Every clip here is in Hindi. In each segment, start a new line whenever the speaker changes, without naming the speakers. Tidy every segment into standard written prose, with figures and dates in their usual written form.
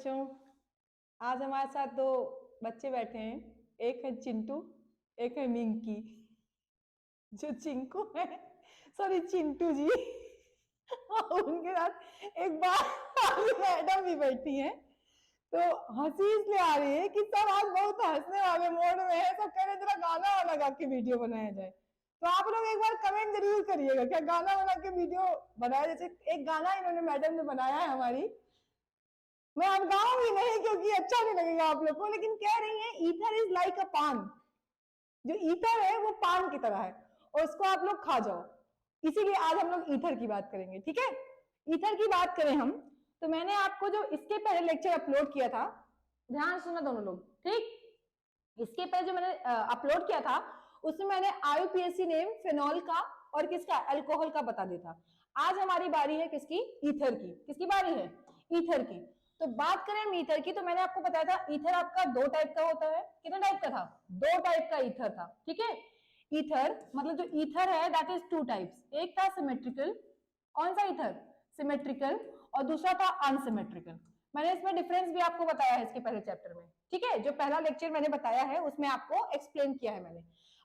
बच्चों, आज हमारे साथ दो बच्चे बैठे हैं। एक है चिंटू, एक है मिंकी। जो चिंकू है, सॉरी चिंटू जी और उनके साथ एक बार मैडम भी बैठी हैं। तो हंसी इसलिए आ रही है कि सब आज बहुत हंसने वाले मोड में है। सब कह रहे जरा गाना वाना गा के वीडियो बनाया जाए। तो आप लोग एक बार कमेंट जरूर करिएगा, क्या गाना बना के वीडियो बनाया। जैसे एक गाना इन्होंने मैडम ने बनाया है हमारी, मैं अब गाऊंगी नहीं क्योंकि अच्छा नहीं लगेगा आप लोग को, लेकिन कह रही है ईथर इज लाइक अ पान। जो ईथर है वो पान की तरह है और उसको आप लोग खा जाओ। इसीलिए आज हम लोग ईथर की बात करेंगे, ठीक है। ईथर की बात करें हम, तो मैंने आपको जो इसके पहले लेक्चर अपलोड किया था, ध्यान सुना दोनों लोग, ठीक। इसके पहले जो मैंने अपलोड किया था उसमें मैंने IUPAC नेम फिनॉल का और किसका, अल्कोहल का बता दिया था। आज हमारी बारी है किसकी, ईथर की। किसकी बारी है, ईथर की। तो बात करें हम ईथर की, तो मैंने आपको बताया था ईथर आपका दो टाइप का होता है। कितने टाइप का था, दो टाइप का ईथर था, ठीक है। ईथर मतलब जो ईथर है दैट इज टू टाइप्स। एक था सिमेट्रिकल, कौन सा ईथर, सिमेट्रिकल, और दूसरा था अनसिमेट्रिकल। मैंने इसमें डिफरेंस भी आपको बताया है इसके पहले चैप्टर में, ठीक है। जो पहला लेक्चर मैंने बताया है उसमें आपको एक्सप्लेन किया है मैंने।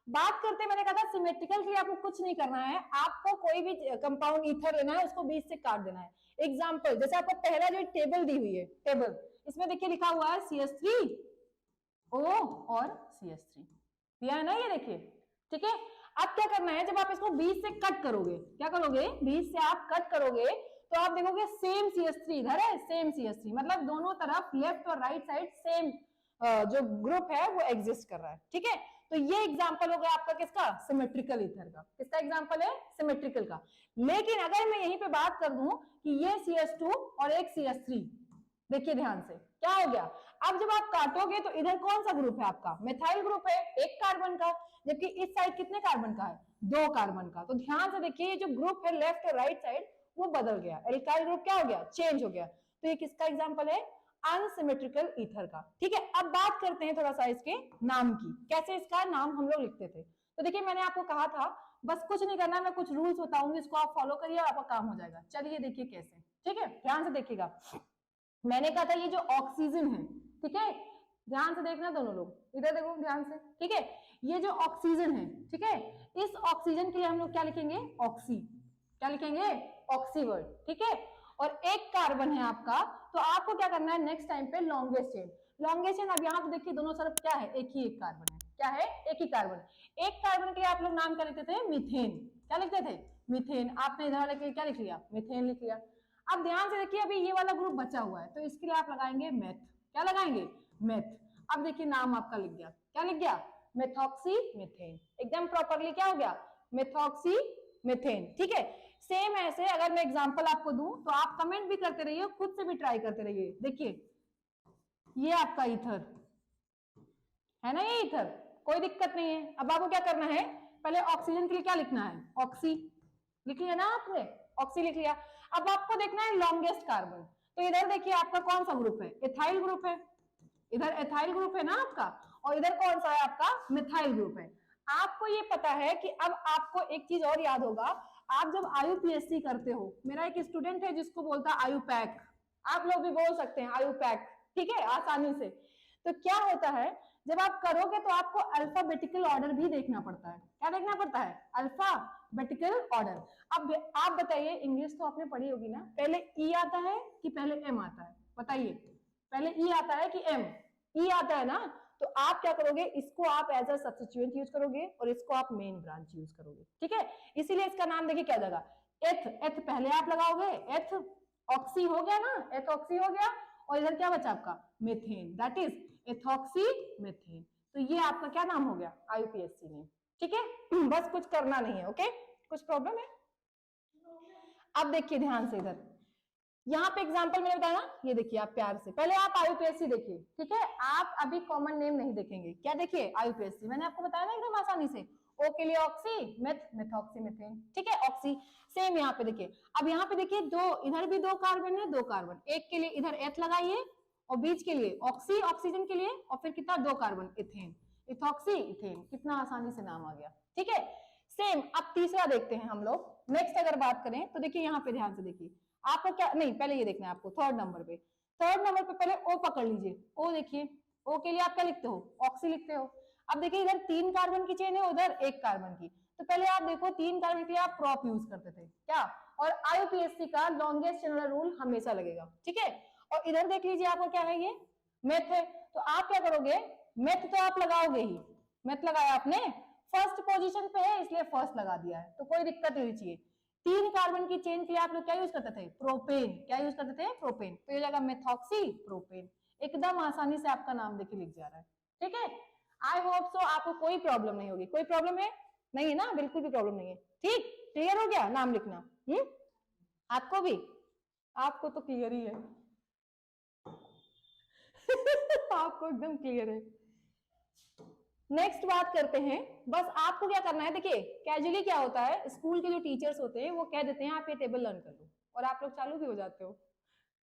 बात करते मैंने कहा था सिमेट्रिकल के लिए आपको कुछ नहीं करना है, आपको कोई भी कंपाउंड ईथर लेना है, उसको बीच से काट देना है। एग्जाम्पल, जैसे आपको पहला जो टेबल दी हुई है, टेबल, इसमें देखिए लिखा हुआ है CH3O और CH3 दिया है ना, ये देखिए, ठीक है। अब क्या करना है, जब आप इसको बीच से कट करोगे, क्या करोगे, बीच से आप कट करोगे तो आप देखोगे सेम CH3 इधर है, सेम CH3, मतलब दोनों तरफ लेफ्ट और राइट साइड सेम जो ग्रुप है वो एग्जिस्ट कर रहा है, ठीक है। तो ये एग्जांपल हो गया आपका किसका, सिमेट्रिकल ईथर का। किसका एग्जांपल है, सिमेट्रिकल का। लेकिन अगर मैं यहीं पे बात कर दूं कि ये CH2 और एक CH3, देखिए ध्यान से क्या हो गया। अब जब आप काटोगे तो इधर कौन सा ग्रुप है आपका, मेथाइल ग्रुप है, एक कार्बन का, जबकि इस साइड कितने कार्बन का है, दो कार्बन का। तो ध्यान से देखिए ये जो ग्रुप है लेफ्ट और राइट साइड वो बदल गया, एल्काइल ग्रुप क्या हो गया, चेंज हो गया। तो ये किसका एग्जांपल है, अनसिमेट्रिकल ईथर का, ठीक है। अब बात करते हैं थोड़ा सा इसके नाम की, कैसे इसका नाम हम लोग लिखते थे। तो देखिए मैंने आपको कहा था बस कुछ नहीं करना, मैं कुछ रूल्स बताऊंगी, इसको आप फॉलो करिए, आपका काम हो जाएगा। चलिए देखिए कैसे, ठीक है, ध्यान से देखिएगा। मैंने कहा था ये जो ऑक्सीजन है, ठीक है, ध्यान से देखना दोनों लोग, इधर देखो ध्यान से, ठीक है। ये जो ऑक्सीजन है, ठीक है, इस ऑक्सीजन के लिए हम लोग क्या लिखेंगे, ऑक्सी, क्या लिखेंगे, ऑक्सी वर्ड, ठीक है। और एक कार्बन है आपका, तो आपको क्या करना है नेक्स्ट टाइम पे लॉन्गेस्ट चेन। लॉन्गेस्ट चेन, अब यहाँ पे देखिए दोनों तरफ क्या है, एक ही एक कार्बन है, क्या है, एक ही कार्बन। एक कार्बन के लिए आप लोग नाम क्या लिखते थे, मीथेन, क्या लिखते थे, मीथेन। आपने इधर वाले के लिए क्या लिख लिया, मीथेन लिख लिया। अब ध्यान से देखिए अभी ये वाला ग्रुप बचा हुआ है, तो इसके लिए आप लगाएंगे मेथ, क्या लगाएंगे, मेथ। अब देखिए नाम आपका लिख गया, क्या लिख गया, मेथॉक्सी मीथेन, एकदम प्रॉपरली क्या हो गया, मेथॉक्सी मीथेन, ठीक है। सेम ऐसे अगर मैं एग्जांपल आपको दूं तो आप कमेंट भी करते रहिए, खुद से भी ट्राई करते रहिए। देखिए ये आपका ईथर है ना, ये ईथर, कोई दिक्कत नहीं है। अब आपको क्या करना है, पहले ऑक्सीजन के लिए क्या लिखना है, ऑक्सी लिख लिया ना आपने, ऑक्सी लिख लिया। अब आपको देखना है लॉन्गेस्ट कार्बन, तो इधर देखिए आपका कौन सा ग्रुप है, एथाइल ग्रुप है, इधर एथाइल ग्रुप है ना आपका, और इधर कौन सा है आपका, मिथाइल ग्रुप है। आपको ये पता है कि अब आपको एक चीज और याद होगा, आप जब IUPAC करते हो, मेरा एक स्टूडेंट है जिसको बोलता है आयुपैक, आप लोग भी बोल सकते हैं आयुपैक, ठीक है, आसानी से। तो क्या होता है जब आप करोगे तो आपको अल्फाबेटिकल ऑर्डर भी देखना पड़ता है, क्या देखना पड़ता है, अल्फाबेटिकल ऑर्डर। अब आप बताइए, इंग्लिश तो आपने पढ़ी होगी ना, पहले ई आता है कि पहले एम आता है, बताइए, पहले ई आता है कि एम, ई आता है ना। तो आप क्या करोगे, इसको आप एज अ सब्स्टिट्यूएंट यूज करोगे और इसको आप मेन ब्रांच यूज करोगे, ठीक है। इसीलिए इसका नाम देखिए क्या जाएगा, एथ, एथ पहले आप लगाओगे, एथ ऑक्सी हो गया ना, एथ ऑक्सी हो गया, और इधर क्या बचा आपका, methane, that is ethoxy methane. तो ये आपका क्या नाम हो गया, IUPAC नेम, ठीक है। बस कुछ करना नहीं है, ओके। कुछ प्रॉब्लम है, अब देखिए ध्यान से इधर, यहाँ पे एग्जांपल मैंने बताया ना, ये देखिए आप प्यार से, पहले आप IUPAC देखिए, ठीक है। आप अभी कॉमन नेम नहीं देखेंगे, क्या देखिए, IUPAC, मैंने आपको बताया ना एकदम आसानी से, ओ के लिए ऑक्सी, मेथ, मेथॉक्सी मीथेन, ठीक है, ऑक्सी। सेम यहाँ पे देखिए, अब यहाँ पे देखिए दो, इधर भी दो कार्बन है, दो कार्बन, एक के लिए इधर एथ लगाइए और बीच के लिए ऑक्सी, ऑक्सीजन के लिए, और फिर कितना, दो कार्बन, इथेन, इथॉक्सी इथेन, कितना आसानी से नाम आ गया, ठीक है। सेम अब तीसरा देखते हैं हम लोग, नेक्स्ट अगर बात करें तो देखिए यहाँ पे ध्यान से देखिए, आपको क्या, नहीं पहले ये देखना है आपको, थर्ड नंबर पे थर्ड नंबर पे पहले ओ पकड़ लीजिए, ओ देखिए, ओ के लिए आप क्या लिखते हो, ऑक्सी लिखते हो। अब देखिए इधर 3 कार्बन की चेन है, उधर 1 कार्बन की, तो पहले आप देखो 3 कार्बन के लिए आप प्रॉप यूज करते थे क्या, और आईयूपीएसी का लॉन्गेस्ट चेन वाला रूल हमेशा लगेगा, ठीक है। और इधर देख लीजिए आपका क्या है, ये मेथ है, तो आप क्या करोगे, मेथ तो आप लगाओगे ही, मेथ लगाया आपने, फर्स्ट पोजीशन पे है इसलिए फर्स्ट लगा दिया है, तो कोई दिक्कत नहीं चाहिए। 3 कार्बन की चेन के लिए आप लोग क्या यूज करते थे, प्रोपेन, क्या यूज करते थे, प्रोपेन, तो ये जाएगा मेथॉक्सी प्रोपेन। एकदम आसानी से आपका नाम देखिए लिख जा रहा है, ठीक है। आई होप सो आपको कोई प्रॉब्लम नहीं होगी, कोई प्रॉब्लम है नहीं है ना, बिल्कुल भी प्रॉब्लम नहीं है, ठीक, क्लियर हो गया नाम लिखना, आपको भी, आपको तो क्लियर ही है आपको एकदम क्लियर है। नेक्स्ट बात करते हैं, बस आपको क्या करना है, देखिए कैजुअली क्या होता है, स्कूल के जो टीचर्स होते हैं वो कह देते हैं आप ये टेबल लर्न कर लो, और आप लोग चालू भी हो जाते हो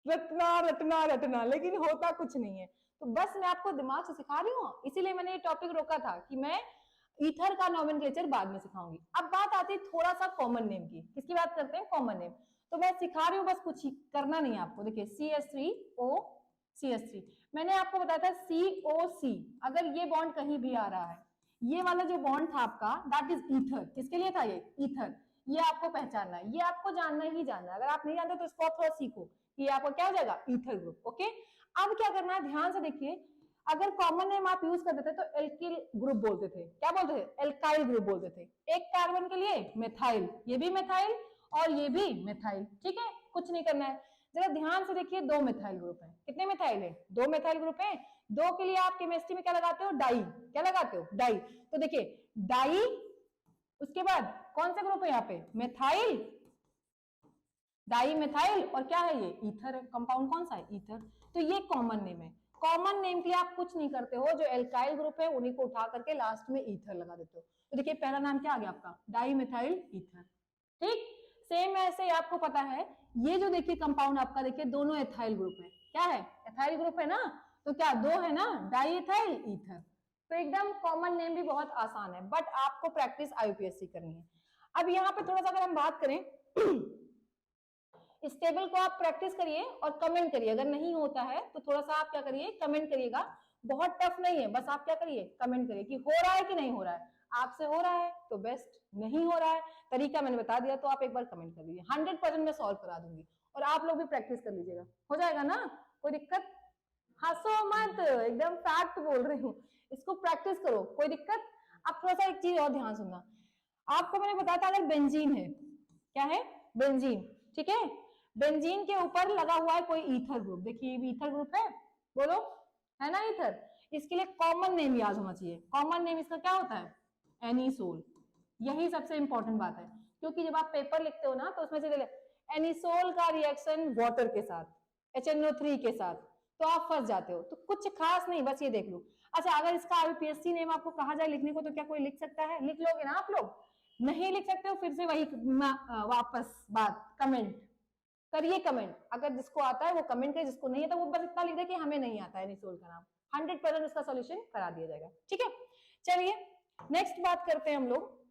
रटना रटना रटना, लेकिन होता कुछ नहीं है। तो बस मैं आपको दिमाग से सिखा रही हूँ, इसीलिए मैंने ये टॉपिक रोका था कि मैं ईथर का नोमेनक्लेचर बाद में सिखाऊंगी। अब बात आती है थोड़ा सा कॉमन नेम की, किसकी बात करते हैं, कॉमन नेम। तो मैं सिखा रही हूँ, बस कुछ करना नहीं है आपको। देखिए CH3O CH3, मैंने आपको बताया था COC, अगर ये बॉन्ड कहीं भी आ रहा है, ये वाला जो बॉन्ड था आपका दैट इज ईथर, किसके लिए था ये, ईथर, ये आपको पहचानना है, ये आपको जानना ही जानना है, अगर आप नहीं जानते तो इसको थोड़ा सीखो, ये आपको क्या हो जाएगा, ईथर ग्रुप, ओके। अब क्या करना है, ध्यान से देखिए, अगर कॉमन नेम आप यूज करते थे तो एल्किल ग्रुप बोलते थे, क्या बोलते थे, एल्काइल ग्रुप बोलते थे। एक कार्बन के लिए मेथाइल, ये भी मेथाइल और ये भी मेथाइल, ठीक है, कुछ नहीं करना है। जरा ध्यान से देखिए, 2 मेथाइल ग्रुप है, कितने मेथाइल है, 2 मेथाइल ग्रुप है। 2 के लिए आप केमिस्ट्री में क्या लगाते हो, डाई, क्या लगाते हो, डाई। तो देखिए डाई, उसके बाद कौन सा ग्रुप है यहाँ पे, मेथाइल, डाई मेथाइल, और क्या है ये, ईथर है, कंपाउंड कौन सा है, ईथर। तो ये कॉमन नेम है। कॉमन नेम के लिए आप कुछ नहीं करते हो, जो एल्काइल ग्रुप है उन्हीं को उठा करके लास्ट में ईथर लगा देते हो। तो देखिए पहला नाम क्या आ गया आपका, डाई मेथाइल ईथर, ठीक। सेम ऐसे आपको पता है, ये जो देखिए कंपाउंड आपका, देखिए दोनों एथाइल ग्रुप है, क्या है, एथाइल ग्रुप है ना, तो क्या दो है ना, डाई एथाइल ईथर। तो एकदम कॉमन नेम भी बहुत आसान है, बट आपको प्रैक्टिस आईयूपीएससी करनी है। अब यहाँ पे थोड़ा सा अगर हम बात करें इस टेबल को आप प्रैक्टिस करिए और कमेंट करिए, अगर नहीं होता है तो थोड़ा सा आप क्या करिए, कमेंट करिएगा, बहुत टफ नहीं है, बस आप क्या करिए, कमेंट करिए कि हो रहा है कि नहीं हो रहा है। आपसे हो रहा है तो बेस्ट, नहीं हो रहा है, तरीका मैंने बता दिया, तो आप एक बार कमेंट कर दीजिए, 100% मैं सॉल्व करा दूंगी, और आप लोग भी प्रैक्टिस कर लीजिएगा, हो जाएगा ना, कोई दिक्कत, हंसो मत, एकदम फैक्ट बोल रही हूँ, इसको प्रैक्टिस करो, कोई दिक्कत। अब थोड़ा सा एक चीज और ध्यान सुनना, आपको मैंने बताया था अगर बेंजीन है, क्या है, बेंजीन, ठीक है, बेंजीन के ऊपर लगा हुआ है कोई ईथर ग्रुप, देखिए ये भी ईथर ग्रुप है, बोलो, है ना ईथर, इसके लिए कॉमन नेम याद होना चाहिए, कॉमन नेम इसका क्या होता है, एनिसोल, यही सबसे इंपॉर्टेंट बात है, क्योंकि जब आप पेपर लिखते हो ना तो उसमें से एनिसोल का रिएक्शन वाटर के साथ, HNO3 के साथ, तो आप फंस जाते हो, तो कुछ खास नहीं, बस ये देख लो। अच्छा, अगर इसका आईयूपीएससी नेम आपको कहा जाए लिखने को, तो क्या कोई लिख सकता है, लिख लोगे ना आप लोग, नहीं लिख सकते हो, फिर से वही वापस बात, कमेंट करिए, कमेंट, अगर जिसको आता है वो कमेंट करे, जिसको नहीं आता वो बस इतना लिख दे कि हमें नहीं आता है एनिसोल का नाम, 100% उसका सॉल्यूशन करा दिया जाएगा, ठीक है। चलिए नेक्स्ट बात करते हैं हम लोग,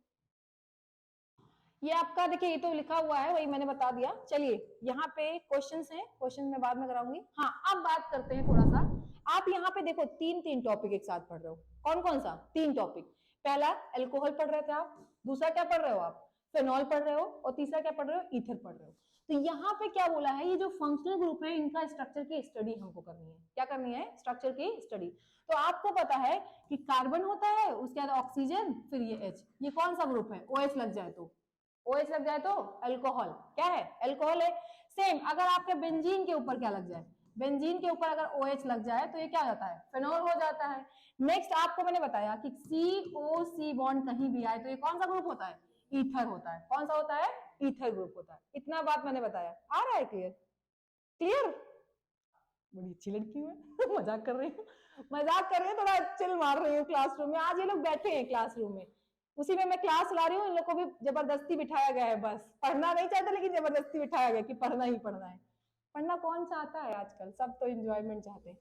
ये आपका देखिए ये तो लिखा हुआ है, वही मैंने बता दिया। चलिए यहाँ पे क्वेश्चंस हैं, क्वेश्चन मैं बाद में कराऊंगी। हाँ अब बात करते हैं थोड़ा सा, आप यहाँ पे देखो 3 टॉपिक एक साथ पढ़ रहे हो, कौन कौन सा, 3 टॉपिक, पहला अल्कोहल पढ़ रहे थे आप, दूसरा क्या पढ़ रहे हो आप, फेनॉल पढ़ रहे हो, और तीसरा क्या पढ़ रहे हो, ईथर पढ़ रहे हो। तो यहाँ पे क्या बोला है, ये जो फंक्शनल ग्रुप है इनका स्ट्रक्चर की स्टडी हमको करनी है, क्या करनी है, स्ट्रक्चर की स्टडी। तो आपको पता है कि कार्बन होता है, उसके बाद ऑक्सीजन, फिर ये H, ये कौन सा ग्रुप है, OH लग जाए तो, OH लग जाए तो अल्कोहल, क्या है, अल्कोहल है। सेम अगर आपके बेंजीन के ऊपर क्या लग जाए, बेंजीन के ऊपर अगर OH लग जाए तो ये क्या हो जाता है, फेनॉल हो जाता है। नेक्स्ट आपको मैंने बताया कि COC बॉन्ड कहीं भी आए तो ये कौन सा ग्रुप होता है, ईथर होता है, कौन सा होता है, ईथर ग्रुप होता है। इतना बात मैंने बताया, आ रहा है क्लियर, क्लियर, बड़ी अच्छी लड़की हूँ मजाक कर रही हूँ, मजाक कर रही हूँ, थोड़ा चिल मार रही हूँ क्लासरूम में, आज ये लोग बैठे हैं क्लासरूम में, उसी में मैं क्लास ला रही हूँ, इन लोग को भी जबरदस्ती बिठाया गया है, बस पढ़ना नहीं चाहते लेकिन जबरदस्ती बिठाया गया कि पढ़ना ही पढ़ना है। पढ़ना कौन चाहता है आजकल, सब तो एंजॉयमेंट चाहते हैं।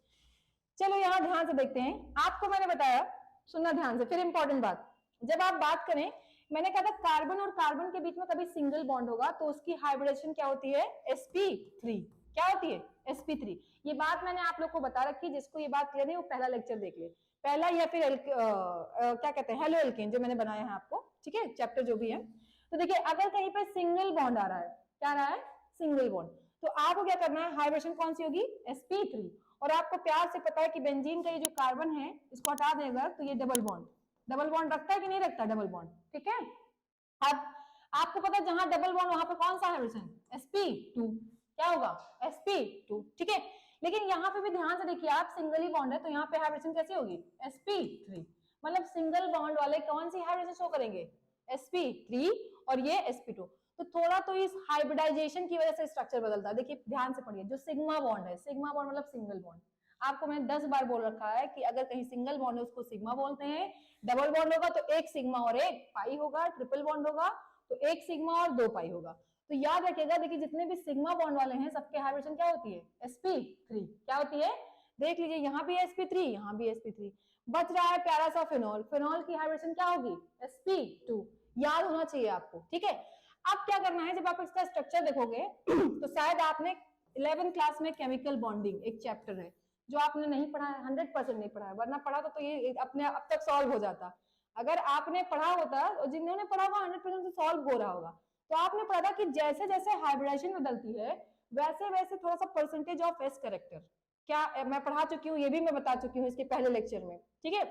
चलो यहाँ ध्यान से देखते हैं, आपको मैंने बताया, सुनना ध्यान से, फिर इंपॉर्टेंट बात, जब आप बात करें, मैंने कहा था कार्बन और कार्बन के बीच में कभी सिंगल बॉन्ड होगा तो उसकी हाइब्रिडेशन क्या होती है, sp3, क्या होती है, sp3। ये बात मैंने आप लोग को बता रखी, जिसको ये बात क्लियर नहीं वो पहला लेक्चर देख ले, पहला या फिर क्या कहते हैं हेलो एल्केन जो मैंने बनाया है आपको, ठीक है, चैप्टर जो भी है। तो देखिए अगर कहीं पे सिंगल बॉन्ड आ रहा है, क्या आ रहा है, सिंगल बॉन्ड, तो आपको क्या करना है, हाइब्रिडेशन कौन सी होगी, sp3। और आपको प्यार से पता है कि बेंजीन का ये जो कार्बन है इसको हटा देगा तो ये डबल बॉन्ड रखता है कि नहीं रखता, डबल बॉन्ड, ठीक है। अब आपको पता है जहां डबल बॉन्ड वहां पे कौन सा हाइब्रिडेशन, sp2, क्या होगा, sp2, ठीक है। लेकिन यहाँ पे भी ध्यान से देखिए आप, सिंगल ही बॉन्ड है तो यहाँ पे हाइब्रिडेशन कैसी होगी, sp3, मतलब सिंगल बॉन्ड वाले कौन सी हाइब्रिडेशन शो करेंगे, sp3 और ये sp2। तो थोड़ा तो इस हाइब्रिडाइजेशन की वजह से स्ट्रक्चर बदलता है। देखिए ध्यान से पढ़िए, जो सिग्मा बॉन्ड है, सिग्मा बॉन्ड मतलब सिंगल बॉन्ड, आपको मैंने 10 बार बोल रखा है कि अगर कहीं सिंगल बॉन्ड है उसको सिग्मा बोलते हैं, डबल बॉन्ड होगा तो एक सिग्मा और एक पाई होगा, ट्रिपल बॉन्ड होगा तो एक सिग्मा और 2 पाई होगा। तो याद रखिएगा, देखिए जितने भी सिग्मा बॉन्ड वाले हैं सबके हाइब्रिडेशन क्या होती है, sp3, क्या होती है, देख लीजिए यहाँ भी sp3, यहाँ भी sp3। बच रहा है प्यारा सा फिनॉल, फिनॉल की हाइब्रिडेशन क्या होगी, sp2, याद होना चाहिए आपको, ठीक है। अब क्या करना है, जब आप इसका स्ट्रक्चर देखोगे तो शायद आपने 11th क्लास में केमिकल बॉन्डिंग एक चैप्टर है जो आपने नहीं पढ़ा है, 100% नहीं पढ़ा है, वरना पढ़ा तो ये अपने अब तक सॉल्व हो जाता। अगर आपने पढ़ा होता और जिन्होंने पढ़ा हुआ 100% से सॉल्व हो रहा होगा। तो आपने पढ़ा था कि जैसे जैसे हाइब्रिडेशन बदलती है वैसे वैसे थोड़ा सा परसेंटेज ऑफ एस कैरेक्टर, क्या मैं पढ़ा चुकी हूँ, ये भी मैं बता चुकी हूँ इसके पहले लेक्चर में, ठीक है,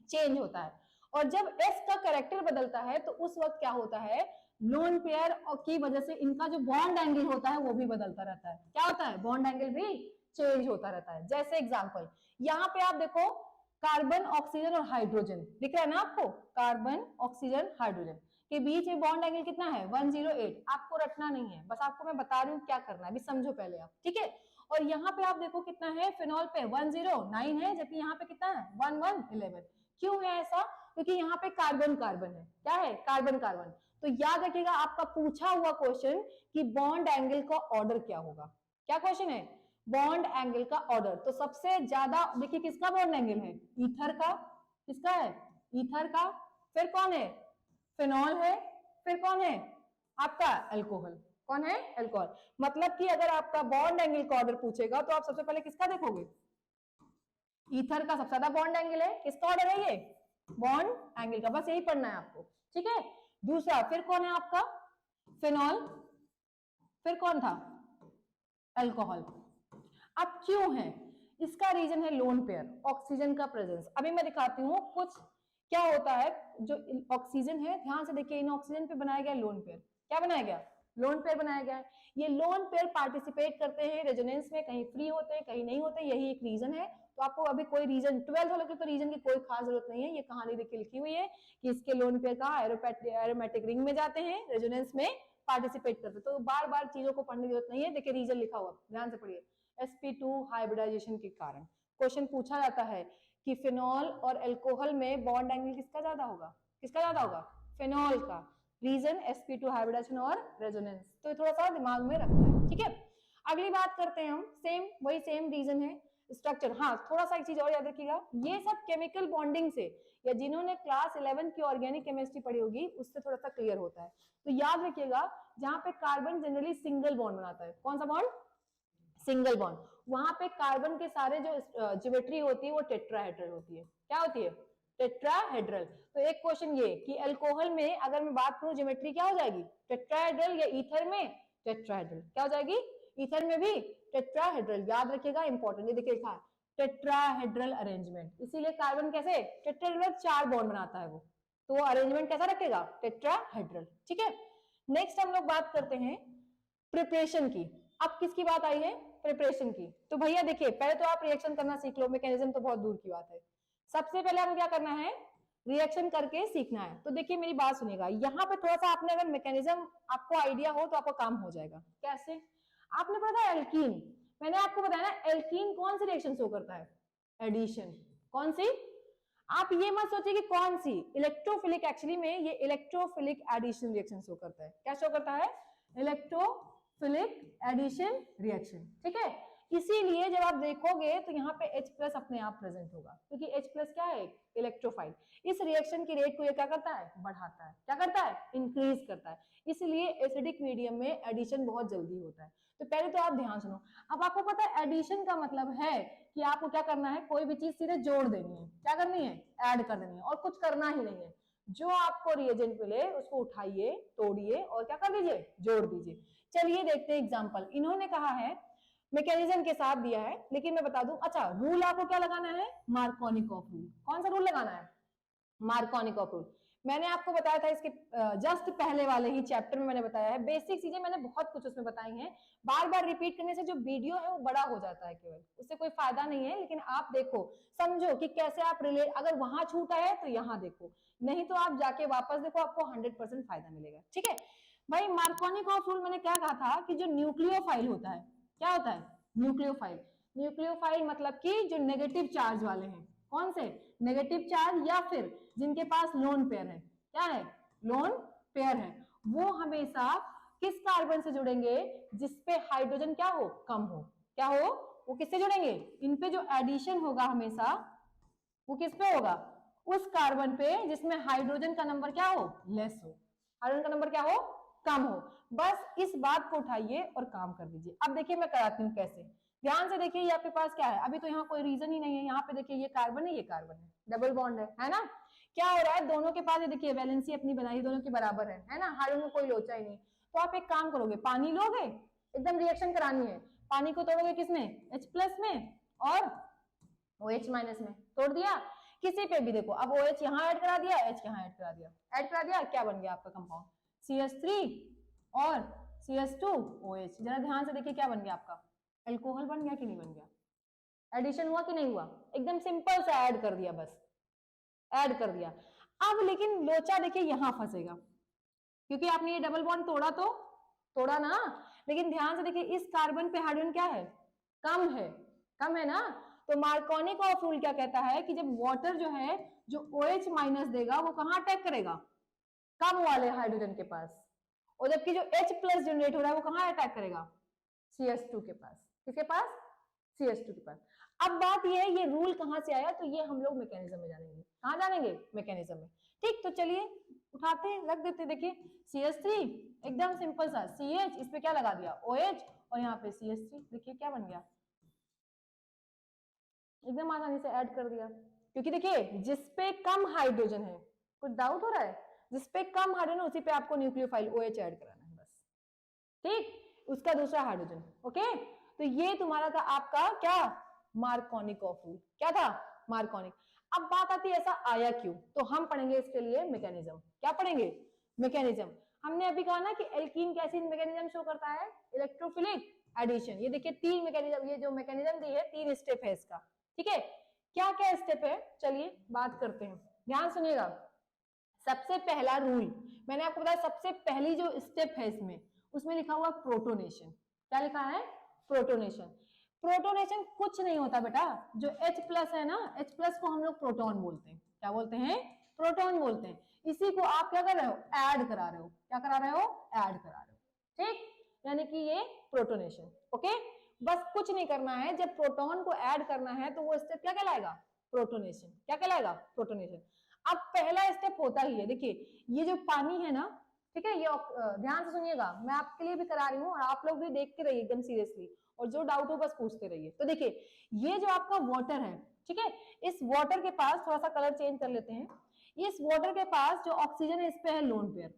चेंज होता है। और जब एस का कैरेक्टर बदलता है तो उस वक्त क्या होता है, लोन पेयर की वजह से इनका जो बॉन्ड एंगल होता है वो भी बदलता रहता है। क्या होता है, बॉन्ड एंगल भी चेंज होता रहता है। जैसे एग्जांपल यहाँ पे आप देखो, कार्बन ऑक्सीजन और हाइड्रोजन दिख रहा है ना आपको, कार्बन ऑक्सीजन हाइड्रोजन के बीच में बॉन्ड एंगल कितना है, 108। आपको रटना नहीं है, बस आपको मैं बता रही हूँ क्या करना है, अभी समझो पहले आप, ठीक है। और यहाँ पे आप देखो कितना है, फिनॉल पे 109 है, जबकि यहाँ पे कितना है 1111। क्यों है ऐसा, क्योंकि यहाँ पे कार्बन कार्बन है, क्या है, कार्बन कार्बन। तो याद रखिएगा आपका पूछा हुआ क्वेश्चन कि बॉन्ड एंगल का ऑर्डर क्या होगा, क्या क्वेश्चन है, बॉन्ड एंगल का ऑर्डर। तो सबसे ज्यादा देखिए किसका बॉन्ड एंगल है, ईथर का, किसका है, ईथर का, फिर कौन है, फिनॉल है, फिर कौन है आपका अल्कोहल, कौन है, अल्कोहल। मतलब कि अगर आपका बॉन्ड एंगल का ऑर्डर पूछेगा तो आप सबसे पहले किसका देखोगे, ईथर का सबसे ज्यादा बॉन्ड एंगल है, किसका ऑर्डर है ये, बॉन्ड एंगल का, बस यही पढ़ना है आपको, ठीक है। दूसरा फिर कौन है आपका, फिनॉल, फिर कौन था, अल्कोहल। अब क्यों है, इसका रीजन है लोन पेयर, ऑक्सीजन का प्रेजेंस। अभी मैं दिखाती हूँ कुछ क्या होता है, जो ऑक्सीजन है, ध्यान से देखिए, इन ऑक्सीजन पे बनाया गया लोन पेयर, क्या बनाया गया, लोन पेयर बनाया गया है। ये लोन पेयर पार्टिसिपेट करते हैं रेजोनेंस में, कहीं फ्री होते हैं कहीं नहीं होते, यही एक रीजन है। तो आपको अभी कोई रीजन 12th वालों के तो रीजन की कोई खास जरूरत नहीं है, ये कहानी देखिए लिखी हुई है कि इसके लोन पेयर का एरोमेटिक रिंग में जाते हैं, रेजोनेंस में पार्टिसिपेट करते हैं। तो बार बार चीजों को पढ़ने की जरूरत नहीं है, देखिए रीजन लिखा हुआ, ध्यान से पढ़िए, sp2 हाइब्रिडाइजेशन के कारण क्वेश्चन पूछा जाता है कि फिनॉल और अल्कोहल में बॉन्ड एंगल किसका ज्यादा होगा, किसका ज्यादा होगा, फिनॉल का। रीजन sp2 हाइब्रिडेशन और रेजोनेंस, तो थोड़ा सा दिमाग में रखना है, ठीक है। अगली बात करते हैं हम, सेम वही सेम रीजन है, स्ट्रक्चर। हाँ थोड़ा सा एक चीज और याद रखिएगा, ये सब केमिकल बॉन्डिंग से, या जिन्होंने क्लास 11 की ऑर्गेनिक केमिस्ट्री पढ़ी होगी उससे थोड़ा सा क्लियर होता है। तो याद रखिएगा, जहां पे कार्बन जनरली सिंगल बॉन्ड बनाता है, कौन सा बॉन्ड, सिंगल बॉन्ड, वहां पे कार्बन के सारे जो ज्योमेट्री होती है वो टेट्राहेड्रल होती है, क्या होती है, टेट्राहेड्रल। तो एक क्वेश्चन ये कि अल्कोहल में अगर मैं बात करूं ज्योमेट्री क्या हो जाएगी, टेट्राहेड्रल, या ईथर में टेट्राहेड्रल, क्या हो जाएगी, ईथर में भी टेट्राहेड्रल। याद रखिएगा इंपॉर्टेंट, ये देखिए लिखा है टेट्राहेड्रल अरेंजमेंट, इसीलिए कार्बन कैसे टेट्राहेड्रल 4 बॉन्ड बनाता है वो, तो वो अरेंजमेंट कैसा रखेगा, टेट्राहेड्रल, ठीक है। नेक्स्ट हम लोग बात करते हैं प्रिपरेशन की। अब किसकी बात आई है, प्रिपरेशन की। तो भैया देखिए पहले तो आप रिएक्शन करना सीख लो, मैकेनिज्म तो बहुत दूर की बात है, सबसे पहले आपको क्या करना है, रिएक्शन करके सीखना है। तो देखिए मेरी बात सुनिएगा, यहाँ पे थोड़ा सा आपने अगर मैकेनिज्म आपको आइडिया हो तो आपका काम हो जाएगा। कैसे, आपने पढ़ा था एल्कीन, मैंने आपको बताया ना एल्कीन कौन सी रिएक्शन शो करता है, एडिशन, कौन सी, आप ये मत सोचिए कि कौन सी, इलेक्ट्रोफिलिक, एक्चुअली में ये इलेक्ट्रोफिलिक एडिशन रिएक्शन शो करता है। क्या शो करता है, इलेक्ट्रोफिलिक एडिशन रिएक्शन, ठीक है। इसीलिए जब आप देखोगे तो यहाँ पे H+ अपने आप प्रेजेंट होगा, क्योंकि H+ क्या है, इलेक्ट्रोफाइल। इस रिएक्शन की रेट को ये क्या करता है, बढ़ाता है, क्या करता है, इंक्रीज करता है। इसलिए एसिडिक मीडियम में एडिशन बहुत जल्दी होता है। तो पहले तो आप ध्यान सुनो। अब आपको पता है एडिशन का मतलब है कि आपको क्या करना है, कोई भी चीज सीधे जोड़ देनी है, क्या करनी है, ऐड कर देनी है, और कुछ करना ही नहीं है। जो आपको रिएजेंट मिले उसको उठाइए, तोड़िए और क्या कर दीजिए, जोड़ दीजिए। चलिए देखते हैं एग्जांपल। इन्होंने कहा है मैकेनिज्म के साथ दिया है, लेकिन मैं बता दूं, अच्छा रूल आपको क्या लगाना है, मार्कोनिकॉफ रूल। कौन सा रूल लगाना है, मार्कोनिकॉफ रूल। मैंने आपको बताया था इसके जस्ट पहले वाले ही चैप्टर में मैंने बताया है, बेसिक चीजें मैंने बहुत कुछ उसमें बताई हैं। बार बार रिपीट करने से जो वीडियो है वो बड़ा हो जाता है, केवल उससे कोई फायदा नहीं है। लेकिन आप देखो, समझो कि कैसे आप रिलेट, अगर वहां छूटा है तो यहाँ देखो, नहीं तो आप जाके वापस देखो, आपको 100% फायदा मिलेगा। ठीक है भाई, मार्कोनिकॉफ रूल मैंने क्या कहा था कि जो न्यूक्लियोफाइल होता है, क्या होता है, न्यूक्लियोफाइल। न्यूक्लियोफाइल मतलब कि जो नेगेटिव चार्ज वाले हैं, कौन से, नेगेटिव चार्ज, या फिर जिनके पास लोन पेयर है, क्या है, लोन पेयर है, वो हमेशा किस कार्बन से जुड़ेंगे, जिसपे हाइड्रोजन क्या हो, कम हो, क्या हो, वो किससे जुड़ेंगे, इन पे जो एडिशन होगा हमेशा वो किस पे होगा, उस कार्बन पे जिसमें हाइड्रोजन का नंबर क्या हो, लेस हो, हाइड्रोजन का नंबर क्या हो, कम हो। बस इस बात को उठाइए और काम कर दीजिए। अब देखिए मैं कराती हूँ कैसे, ध्यान से देखिए। ये आपके पास क्या है, अभी तो यहाँ कोई रीजन ही नहीं है, यहाँ पे देखिए ये कार्बन है, ये कार्बन है, डबल बॉन्ड है ना। क्या हो रहा है, दोनों के पास ये देखिए वैलेंसी अपनी बनाई, दोनों के बराबर है ना, हाइड्रोजन में कोई लोचा ही नहीं। तो आप एक काम करोगे, पानी लोगे, एकदम रिएक्शन करानी है, पानी को तोड़ोगे किसमें, H+ में, और OH- में, तोड़ दिया किसी पे भी। देखो अब OH यहाँ ऐड करा दिया, H यहाँ ऐड करा दिया, ऐड करा दिया, क्या बन गया आपका कंपाउंड, CH3 और CH2OH। जरा ध्यान से देखिए क्या बन गया आपका, अल्कोहल बन गया कि नहीं बन गया, एडिशन हुआ कि नहीं हुआ, एकदम सिंपल सा ऐड कर दिया, बस ऐड कर दिया। अब लेकिन लोचा देखिए यहाँ फंसेगा, क्योंकि आपने ये डबल बॉन्ड तोड़ा, तो तोड़ा ना, लेकिन ध्यान से देखिए इस कार्बन पे हाइड्रोजन क्या है, कम है, कम है ना। तो मार्कोनिकॉफ रूल क्या कहता है कि जब वाटर जो है, जो OH- देगा वो कहाँ अटैक करेगा, कम वाले हाइड्रोजन के पास, और जबकि जो H+ जनरेट हो रहा है वो कहाँ अटैक करेगा, CH2 के पास, किसके पास, CH2 के पास। अब बात ये है, ये रूल कहाँ से आया, तो ये हम लोग मैकेनिज्म में जानेंगे, कहाँ जानेंगे, मैकेनिज्म में। ठीक, तो चलिए उठाते हैं, रख देते, देखिए CH3 एकदम सिंपल सा, CH इस पे क्या लगा दिया, OH, और यहाँ पे CH3, देखिए क्या बन गया, एकदम आसानी से ऐड कर दिया। क्योंकि देखिए जिसपे कम हाइड्रोजन है, कुछ डाउट हो रहा है, जिसपे कम हाइड्रोजन उसी पे आपको न्यूक्लियोफाइल OH ऐड कराना है बस, ठीक, उसका दूसरा हाइड्रोजन। ओके, तो ये तुम्हारा था आपका क्या, मार्कोनिकॉफ रूल, क्या था, मार्कोनिक। अब बात आती है ऐसा आया क्यों, तो हम पढ़ेंगे इसके लिए मैकेनिज्म, क्या पढ़ेंगे, मैकेनिज्म। हमने अभी कहा ना कि एल्कीन कैसे मैकेनिज्म शो करता है, इलेक्ट्रोफिलिक एडिशन। ये देखिए तीन मैकेनिज्म, ये जो मैकेनिज्म दी है 3 स्टेप है इसका, ठीक है। क्या क्या स्टेप है, चलिए बात करते हैं, ध्यान सुनिएगा। सबसे पहला रूल मैंने आपको बताया, सबसे पहली जो स्टेप है इसमें, उसमें लिखा हुआ प्रोटोनेशन। क्या लिखा है, प्रोटोनेशन। प्रोटोनेशन कुछ नहीं होता बेटा, जो H+ है ना, H+ को हम लोग प्रोटॉन बोलते हैं, क्या बोलते हैं, प्रोटॉन बोलते हैं। इसी को आप क्या कर रहे हो, ऐड करा रहे हो, क्या करा रहे हो, ऐड करा रहे हो, ठीक, यानी कि ये प्रोटोनेशन। ओके, बस कुछ नहीं करना है, जब प्रोटॉन को ऐड करना है तो वो स्टेप क्या कहलाएगा, प्रोटोनेशन, क्या कहलाएगा, प्रोटोनेशन। अब पहला स्टेप होता ही है, देखिए ये जो पानी है ना, ठीक है, ये ध्यान से सुनिएगा, मैं आपके लिए भी करा रही हूँ और आप लोग भी देखते रहिए एकदम सीरियसली, और जो डाउट हो बस पूछते रहिए। तो देखिए ये जो आपका वाटर है, ठीक है, इस वाटर के पास थोड़ा सा कलर चेंज कर लेते हैं, इस वाटर के पास जो ऑक्सीजन है इस पे है लोन पेयर,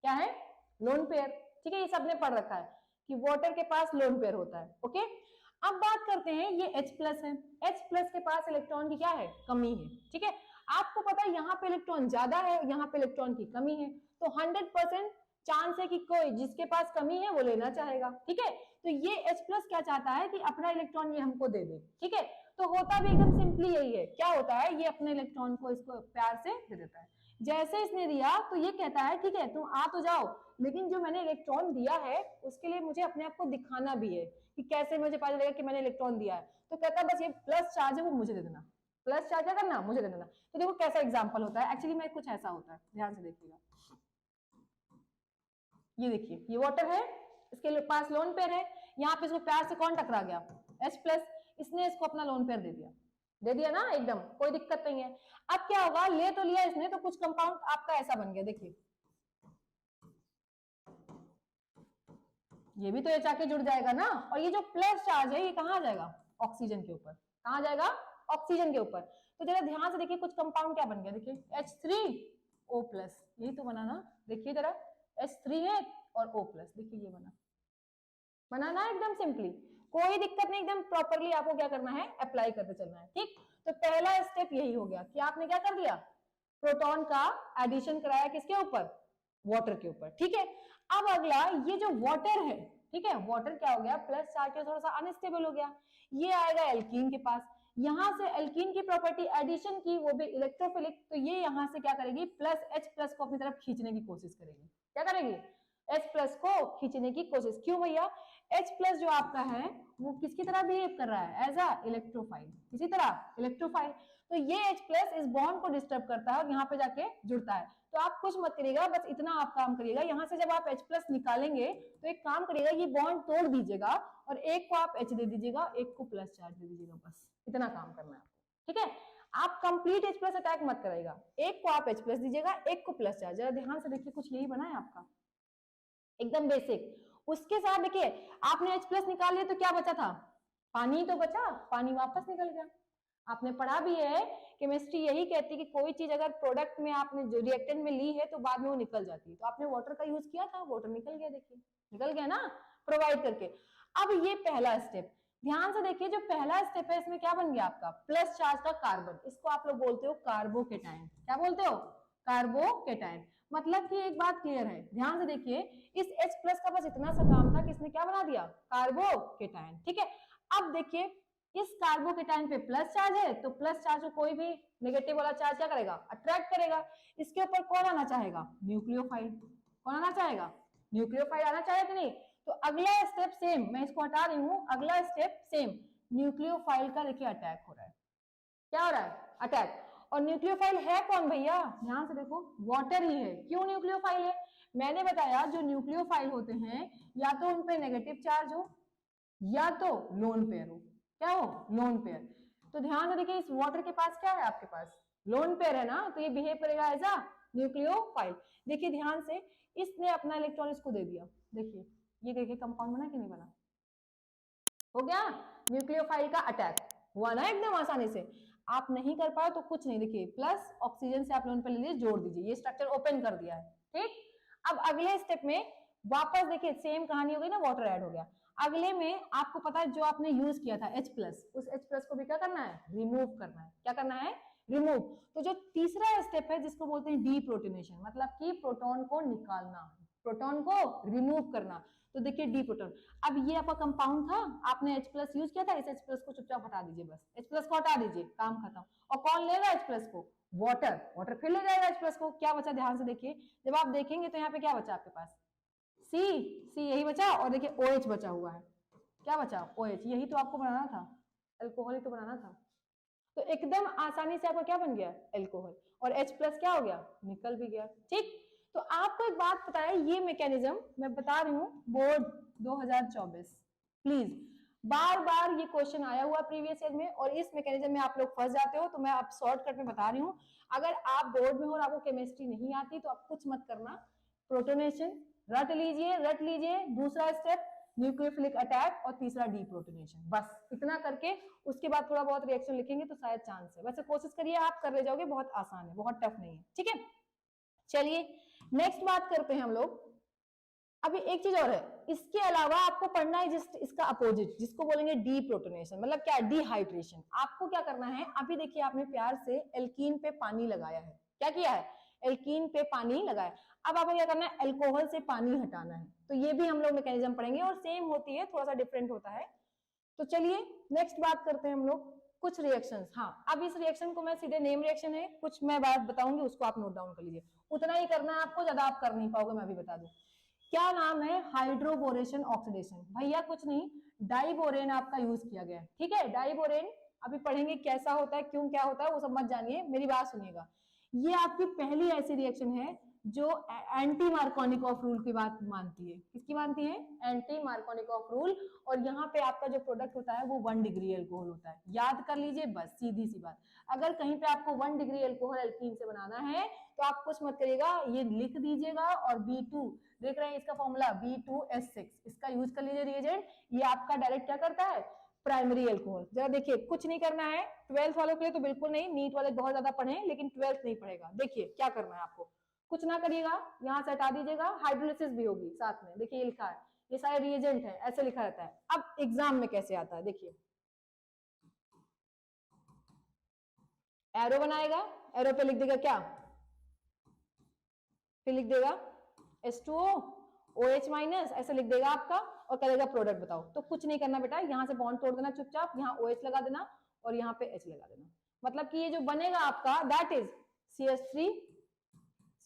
क्या है, लोन पेयर, ठीक है, ये सबने पढ़ रखा है कि वाटर के पास लोन पेयर होता है। ओके, अब बात करते हैं, ये H+ है, H+ के पास इलेक्ट्रॉन की क्या है, कमी है, ठीक है। आपको पता है यहाँ पे इलेक्ट्रॉन ज्यादा है, यहाँ पे इलेक्ट्रॉन की कमी है, तो 100% चांस है कि कोई जिसके पास कमी है वो लेना चाहेगा, ठीक है। तो ये H+ क्या चाहता है कि अपना इलेक्ट्रॉन ये हमको दे दे, ठीक है। तो होता भी एकदम सिंपली यही है, क्या होता है, ये अपने इलेक्ट्रॉन को इसको प्यार से दे देता है। जैसे इसने दिया तो ये कहता है ठीक है तुम आ तो जाओ, लेकिन जो मैंने इलेक्ट्रॉन दिया है उसके लिए मुझे अपने आप को दिखाना भी है कि कैसे मुझे पता चलेगा कि मैंने इलेक्ट्रॉन दिया है। तो कहता है बस ये प्लस चार्ज है वो मुझे दे देना, प्लस चार्ज क्या करना, मुझे दे देना। तो देखो कैसा एग्जांपल होता है, एक्चुअली में कुछ ऐसा होता है, ध्यान से देखिएगा। ये देखिए ये वाटर है, इसके पास लोन पेयर है, यहाँ पे इसको प्यार से कौन टकरा गया, H+, इसने इसको अपना लोन पेयर दे दिया ना, एकदम कोई दिक्कत नहीं है। अब क्या होगा, ले तो लिया इसने, तो कुछ कंपाउंड आपका ऐसा बन गया, देखिए ये भी तो H आके जुड़ जाएगा ना, और ये जो प्लस चार्ज है ये कहाँ जाएगा, ऑक्सीजन के ऊपर, कहाँ जाएगा, ऑक्सीजन के ऊपर। तो जरा ध्यान से देखिए कुछ कंपाउंड क्या बन गया, देखिए H3O+, यही तो बना ना, देखिए जरा H3 है और O+, देखिए ये बना ना, एकदम सिंपली, कोई दिक्कत नहीं, एकदम प्रॉपरली आपको क्या करना है, अप्लाई करते चलना है, ठीक। तो पहला स्टेप यही हो गया कि आपने क्या कर दिया, प्रोटॉन का एडिशन कराया किसके ऊपर, वाटर के ऊपर, ठीक है। अब अगला ये जो वाटर है, ठीक है, वाटर क्या हो गया, प्लस चार्ज के थोड़ा सा अनस्टेबल हो गया, ये आएगा एल्कीन के पास, यहां से एल्कीन की प्रॉपर्टी एडिशन की, वो भी इलेक्ट्रोफिलिक, तो ये यहां से क्या करेगी, H+ को अपनी तरफ खींचने की कोशिश करेगी, क्या करेगी, H+ को खींचने की कोशिश, क्यों भैया, H+ जो आपका है वो किसकी तरह बिहेव कर रहा है, एज अ इलेक्ट्रोफाइल, किसी तरह इलेक्ट्रोफाइल, तो ये H+ इस बॉन्ड को डिस्टर्ब करता है और यहाँ पे जाके जुड़ता है। तो आप कुछ मत करिएगा, बस इतना आप काम करिएगा, यहाँ से जब आप H+ निकालेंगे तो एक काम करिएगा, ये बॉन्ड तोड़ दीजिएगा और एक को आप H दे दीजिएगा, एक को प्लस चार्ज दे दीजिएगा, बस इतना काम करना है आपको, ठीक है। आप कंप्लीट H+ अटैक मत कराइएगा, एक को आप H+ दीजिएगा, एक को प्लस चार्ज, जरा ध्यान से देखिए, कुछ यही बना है आपका, एकदम बेसिक। उसके साथ देखिए आपने H+ निकाल लिया तो क्या बचा था, पानी तो बचा, पानी वापस निकल गया। आपने पढ़ा भी है, केमिस्ट्री यही कहती है कि कोई चीज अगर प्रोडक्ट में आपने जो रिएक्टेंट में ली है तो बाद में वो निकल जाती है, तो आपने वाटर का यूज किया था, वाटर निकल गया, देखिए निकल गया ना, प्रोवाइड करके। अब ये पहला स्टेप, ध्यान से देखिए, जो पहला स्टेप है इसमें क्या बन गया आपका, प्लस चार्ज का कार्बन, इसको आप लोग बोलते हो कार्बोकेटाइन, क्या बोलते हो, कार्बोकेटाइन। मतलब कि एक बात क्लियर है, ध्यान से देखिए, इस H+ का बस इतना सा काम था कि इसने क्या बना दिया, कार्बोकेटाइन, ठीक है। अब देखिए इस कार्बोकेटाइन पे प्लस चार्ज है, तो प्लस चार्ज को कोई भी नेगेटिव वाला चार्ज क्या करेगा, अट्रैक्ट करेगा, इसके ऊपर कौन आना चाहेगा, न्यूक्लियोफाइल, कौन आना चाहेगा, न्यूक्लियोफाइल आना चाहे कि नहीं। तो अगला स्टेप सेम, मैं इसको हटा रही हूं, अगला स्टेप सेम, न्यूक्लियोफाइल का देखिए अटैक हो रहा है, क्या हो रहा है, अटैक। और न्यूक्लियोफाइल है कौन भैया, ध्यान से देखो, वाटर ही है। क्यों न्यूक्लियोफाइल है, मैंने बताया जो न्यूक्लियोफाइल होते हैं या तो उन पे नेगेटिव चार्ज हो या तो लोन पेयर हो, क्या हो, लोन पेयर। तो ध्यान से देखिए, इस वाटर के पास क्या है, आपके पास लोन पेयर है ना, तो ये बिहेव करेगा एज अ न्यूक्लियोफाइल। देखिए ध्यान से, इसने अपना इलेक्ट्रॉन इसको दे दिया, देखिए ये देखिए कंपाउंड बना कि नहीं बना, हो गया न्यूक्लियोफाइल का अटैक, हुआ ना एकदम आसानी से। आप नहीं कर पाए तो कुछ नहीं, देखिए प्लस ऑक्सीजन से आप लोन पे ले लीजिए, जोड़ दीजिए, ये स्ट्रक्चर ओपन कर दिया है, ठीक। अब अगले स्टेप में वापस देखिए सेम कहानी हो गई ना, वाटर ऐड हो गया। अगले में आपको पता है जो आपने यूज किया था H+, उस H+ को भी क्या करना है, रिमूव करना है, क्या करना है, रिमूव। तो जो तीसरा स्टेप है जिसको बोलते हैं डीप्रोटोनेशन, मतलब कि प्रोटॉन को निकालना, प्रोटॉन को रिमूव करना। तो देखिए डी प्रोटॉन, अब ये आपका कंपाउंड था, आपने H+ यूज किया था, इस H+ को चुपचाप हटा दीजिए, बस H+ को हटा दीजिए, काम खत्म। और कौन लेगा H+ को, वाटर, वाटर फिर ले जाएगा H+ को। क्या बचा, ध्यान से देखिए, जब आप देखेंगे तो यहाँ पे क्या बचा आपके पास, सी, यही बचा, और देखिए OH बचा हुआ है, क्या बचा, OH, यही तो आपको बनाना था, अल्कोहल ही तो बनाना था। तो एकदम आसानी से आपका क्या बन गया, अल्कोहल, और H+ क्या हो गया, निकल भी गया, ठीक। तो आपको एक बात पता है, ये मैकेनिज्म मैं बता रही हूँ, बोर्ड 2024, प्लीज, बार बार ये क्वेश्चन आया हुआ प्रीवियस ईयर में, और इस मैकेनिज्म में आप लोग फंस जाते हो, तो मैं आप शॉर्टकट में बता रही हूँ। अगर आप बोर्ड में हो और आपको केमिस्ट्री नहीं आती तो आप कुछ मत करना, प्रोटोनेशन रट लीजिए, दूसरा स्टेप न्यूक्लियोफिलिक अटैक, और तीसरा डीप्रोटोनेशन, बस इतना करके उसके बाद थोड़ा बहुत रिएक्शन लिखेंगे तो शायद चांस है, वैसे कोशिश करिए, आप कर ले जाओगे, बहुत आसान है, बहुत टफ नहीं है, ठीक है। चलिए नेक्स्ट बात करते हैं हम लोग। अभी एक चीज और है, इसके अलावा आपको पढ़ना है इसका अपोजिट, जिसको बोलेंगे डीप्रोटोनेशन, मतलब क्या, डिहाइड्रेशन। आपको क्या करना है, अभी देखिए आपने प्यार से एल्कीन पे पानी लगाया है, क्या किया है, एल्कीन पे पानी लगाया। अब आपको क्या करना है, अल्कोहल से पानी हटाना है, तो ये भी हम लोग मैकेनिज्म पढ़ेंगे, और सेम होती है, थोड़ा सा डिफरेंट होता है। तो चलिए नेक्स्ट बात करते हैं हम लोग, कुछ रिएक्शंस। हाँ, अब इस रिएक्शन को मैं सीधे नेम रिएक्शन है, कुछ मैं बात बताऊंगी, उसको आप नोट डाउन कर लीजिए, उतना ही करना है आपको, ज्यादा आप कर नहीं पाओगे, मैं भी बता दूं। क्या नाम है, हाइड्रोबोरेशन ऑक्सीडेशन, भैया कुछ नहीं, डाइबोरेन आपका यूज किया गया है, ठीक है। डाइबोरेन अभी पढ़ेंगे कैसा होता है, क्यों क्या होता है, वो सब मत जानिए, मेरी बात सुनिएगा। ये आपकी पहली ऐसी रिएक्शन है जो एंटी मार्कोनिकॉफ रूल की बात मानती है। किसकी मानती है? Anti Markovnikov rule. और यहाँ पे आपका जो प्रोडक्ट होता है वो 1 डिग्री एल्कोहल होता है, याद कर लीजिए बस, सीधी सी बात। अगर कहीं पे आपको 1 डिग्री एल्कोहल एल्कीन से बनाना है तो आप कुछ मत करिएगा, ये लिख दीजिएगा और B2 देख रहे हैं इसका फॉर्मूला B2S6, इसका यूज कर लीजिए रिएजेंट। ये आपका डायरेक्ट क्या करता है? Primary alcohol. जरा देखिए, कुछ नहीं करना है, 12th वालों के लिए तो बिल्कुल नहीं, नीट वाले बहुत ज्यादा पढ़े लेकिन 12th नहीं पढ़ेगा। देखिए क्या करना है आपको, कुछ ना करिएगा, यहाँ से हटा दीजिएगा, हाइड्रोलिसिस भी होगी साथ में। देखिए ये लिखा है, ये सारे रिएजेंट है, ऐसे लिखा रहता है। अब एग्जाम में कैसे आता है देखिए, एरो बनाएगा, एरो पे लिख देगा क्या? फिर लिख देगा H2O OH माइनस, ऐसे लिख देगा आपका, और करेगा प्रोडक्ट बताओ। तो कुछ नहीं करना बेटा, यहाँ से बॉन्ड तोड़ देना चुपचाप, यहाँ OH लगा देना और यहाँ पे H लगा देना। मतलब कि ये जो बनेगा आपका दैट इज CH3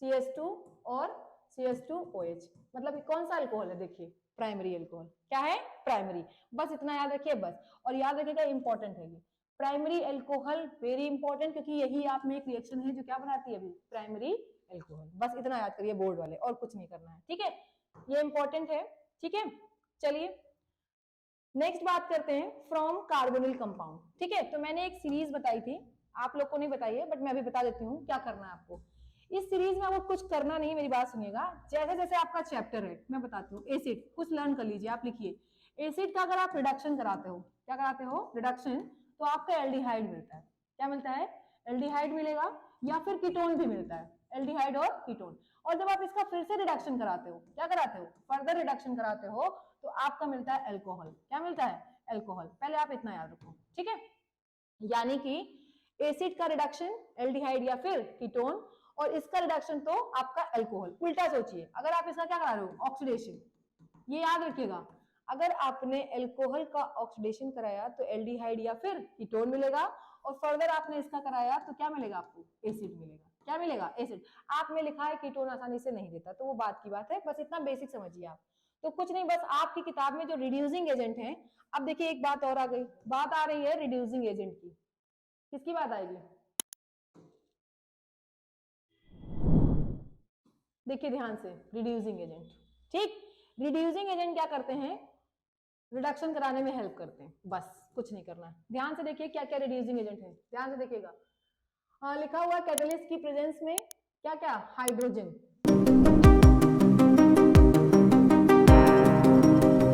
CH2 और CH2OH। मतलब कौन सा अल्कोहल है? देखिए प्राइमरी अल्कोहल। क्या है? प्राइमरी। बस इतना याद रखिए बस। और याद रखिएगा इंपॉर्टेंट है ये प्राइमरी अल्कोहल, वेरी इंपॉर्टेंट, क्योंकि यही आप में एक रिएक्शन है जो क्या बनाती है? अभी प्राइमरी अल्कोहल। बस इतना याद करिए बोर्ड वाले, और कुछ नहीं करना है, ठीक है? ये इंपॉर्टेंट है, ठीक है? चलिए नेक्स्ट बात करते हैं, फ्रॉम कार्बोनिल कंपाउंड। ठीक है, तो मैंने एक सीरीज बताई थी, आप लोग को नहीं बताई है बट मैं अभी बता देती हूँ क्या करना है आपको। इस सीरीज में आपको कुछ करना नहीं, मेरी बात सुनिएगा। जैसे जैसे आपका चैप्टर है मैं बताती हूँ। एसिड कुछ लर्न कर लीजिए, आप लिखिए एसिड का अगर आप रिडक्शन कराते हो, क्या कराते हो? रिडक्शन, तो आपका एल्डिहाइड मिलता है। क्या मिलता है? एल्डिहाइड मिलेगा, या फिर कीटोन भी मिलता है, एल्डिहाइड और कीटोन। और जब आप इसका फिर से रिडक्शन कराते हो, क्या कराते हो? फर्दर रिडक्शन कराते हो, तो आपका मिलता है अल्कोहल। क्या मिलता है? अल्कोहल। पहले आप इतना याद रखो, ठीक है? यानी कि एसिड का रिडक्शन एल्डिहाइड या फिर कीटोन, और इसका रिडक्शन तो आपका अल्कोहल। उल्टा सोचिए, अगर आप इसका क्या करा रहे हो? ऑक्सीडेशन। ये याद रखिएगा, अगर आपने अल्कोहल का ऑक्सीडेशन कराया तो एल्डिहाइड या फिर कीटोन मिलेगा, और फर्दर आपने इसका कराया तो क्या मिलेगा आपको? एसिड मिलेगा। क्या मिलेगा? एसिड। आप में लिखा है कीटोन आसानी से नहीं देता, तो वो बात की बात है, बस इतना बेसिक समझिए आप। तो कुछ नहीं, बस आपकी किताब में जो रिड्यूसिंग एजेंट है। अब देखिए एक बात और आ गई, बात आ रही है रिड्यूसिंग एजेंट की। किसकी बात आएगी? देखिए ध्यान से, रिड्यूसिंग एजेंट। ठीक, रिड्यूसिंग एजेंट क्या करते हैं? रिडक्शन कराने में हेल्प करते हैं, बस कुछ नहीं करना है। ध्यान से देखिए क्या क्या रिड्यूसिंग एजेंट है, ध्यान से देखिएगा। हाँ लिखा हुआ कैटलिस्ट की प्रेजेंस में क्या क्या? हाइड्रोजन।